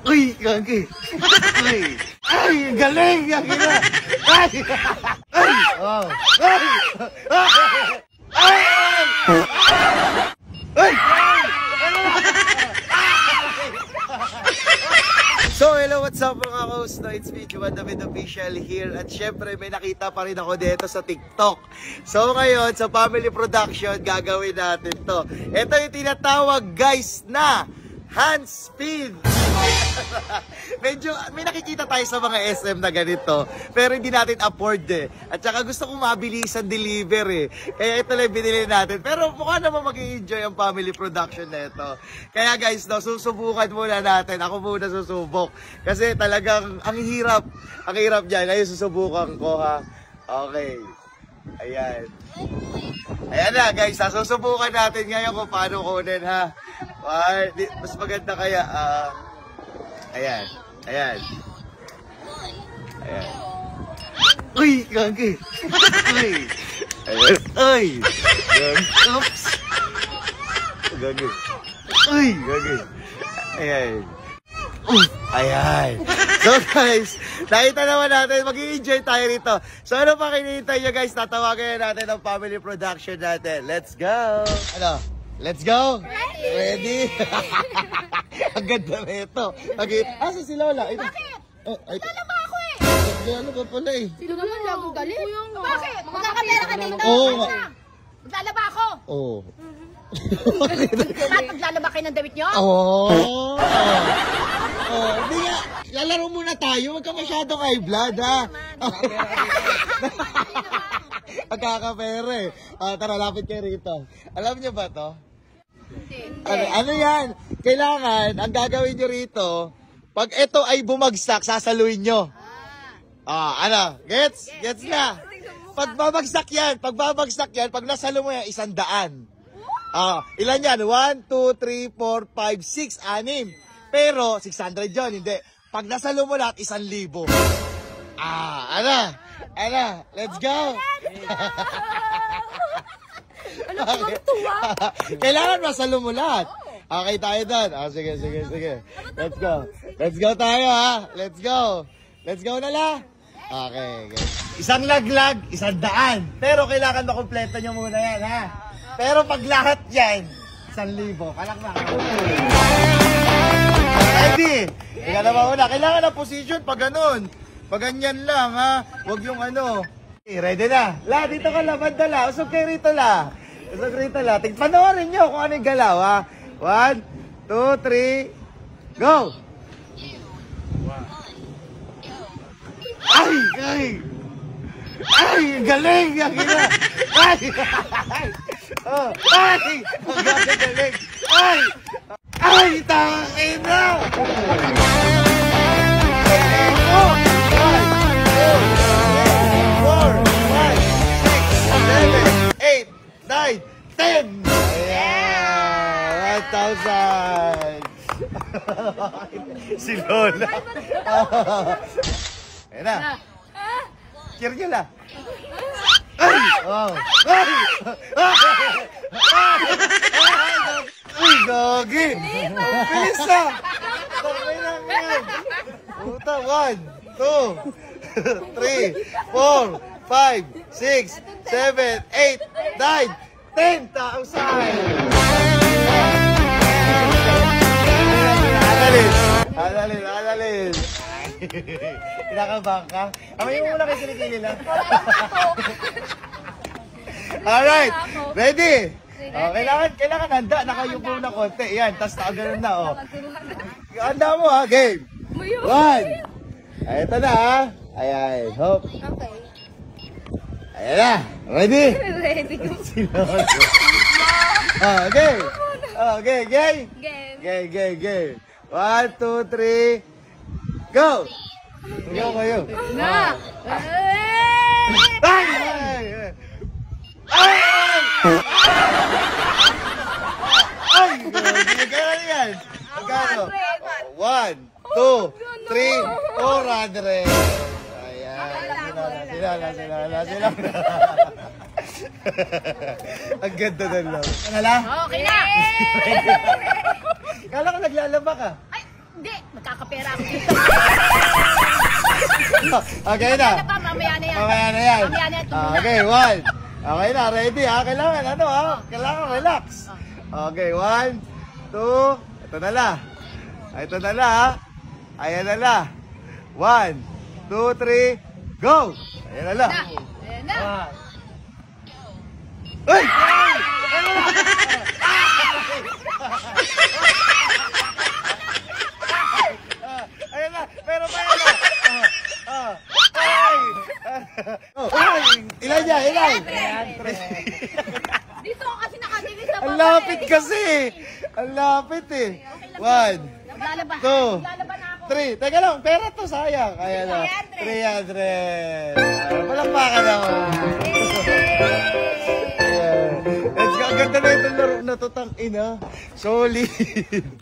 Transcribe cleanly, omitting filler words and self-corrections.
Uy, gagi. Uy. Ay, galing. Gagi na. Ay. Ay. Wow. Ay. Ay. Ay. So, hello, what's up mga host? No, it's me, Juan David Official here. At syempre, may nakita pa rin ako dito sa TikTok. So, ngayon, sa family production, gagawin natin to. Ito yung tinatawag, guys, na hand spin. Medyo, may nakikita tayo sa mga SM na ganito, pero hindi natin afford eh. At saka gusto kong mabilisan deliver eh. Kaya ito lang binili natin. Pero mukha naman mag-i-enjoy ang family production na ito. Kaya guys, no, susubukan muna natin. Ako muna susubok. Kasi talagang, ang hirap. Ang hirap dyan. Ngayon susubukan ko ha. Okay. Ayan. Ayan na guys, susubukan natin ngayon kung paano kunin ha. Mas maganda kaya, ayan, ayan, ayan. Uy, gagi. Uy, ayan, uy, oops, gagi. Uy, gagi. Ayan. Ayan. So guys, nakita naman natin, mag-i-enjoy tayo rito. So ano pa kinihintay nyo guys, tatawagan natin ang family production natin. Let's go! Ano? Let's go! Ready? Ang ganda na ito. Okay. Asa si Lola? Ito. Bakit? Maglalaba ako eh. Maglalaba pala eh. Sino naman lang galit? Bakit? Magkakapera ka dito? Oo. Maglalaba ako? Oo. Bakit maglalaba kayo ng damit nyo? Oo. Hindi nga. Lalaro muna tayo. Huwag ka masyadong high blood ha. Magkakapera eh. Tara, lapit kayo rito. Alam niyo ba to? Ano yan? Kailangan, ang gagawin nyo rito, pag ito ay bumagsak, sasaluin nyo. Ano? Gets? Gets na? Pag babagsak yan, pag nasalo mo yan, 100. Ilan yan? 1, 2, 3, 4, 5, 6, 6. Pero, 600 yun, hindi. Pag nasalo mo lahat, 1,000. Ano? Let's go! Ano ka bang tuwa? Kailangan masalo mo lahat. Okay tayo doon. Sige. Let's go. Let's go tayo ha. Let's go. Let's go na la. Okay. Isang laglag, 100. Pero kailangan makumpleto nyo muna yan ha. Pero pag lahat yan, 1,000. Palakpakan. Ready? Ika na muna. Kailangan ng position pag ganun. Pag ganyan lang ha. Huwag yung ano. Ready na. La, dito ka la. Banda la. Usog kayo rito la. Panoorin nyo kung ano yung galaw ha. 1, 2, 3, go! Ay! Galing! Gagi na! Ay! Ang galing! Ay! Tangin na! 9, 10! Ayan! 1,000! Si Lola! Ayan na! Cheer nyo lang! Ay! Wow! Uy! Gagi! Bilis na! Takay lang yan! Puta! 1, 2, 3, 4, 5, 6, 7, 8, 9, 10,000! Adalin! Kinakabahan ka? Amay mo muna kayo kilikili lang. Alright! Ready? Kailangan handa. Nakayupo na konti. Yan, tas nakaganon na oh. Handa mo ha, game! 1! Ito na ha. Ayan, hop. Okay. Ayan na. Ready? Ready. Okay. Game. 1, 2, 3, go! Go kayo. Na! Ay! Magkano yan? Magkano? 1, 2, 3, 400. Ayan. Sila. Ang ganda na lang. Ano lang? Okay na! Kala ko naglalaba ka. Ay! Hindi, magkakapera ako dito. Okay na. Ano pa, mamaya na yan. Mamaya na yan. Mamaya na yan, tumuna. Okay, 1. Okay na, ready ha? Kailangan, ano ha? Kailangan relax. Okay, 1, 2, ito na la. Ito na la ha. Ayan na la. 1, 2, 3, go! Ayan na la. Ayan na. Uy! Ayan na, pero pa yan na. Ay! Ilan niya? Ilan? Dito ako kasi nakatigil sa Ang lapit kasi. Ang lapit eh. 1, Maglalaba. 2, Maglalaban na ako. 3. Teka lang, pera to sayang. Ayan na. 300. Palakpakan ako. Ayan. Ang ganda na itong laro na to, tang ina. Solid.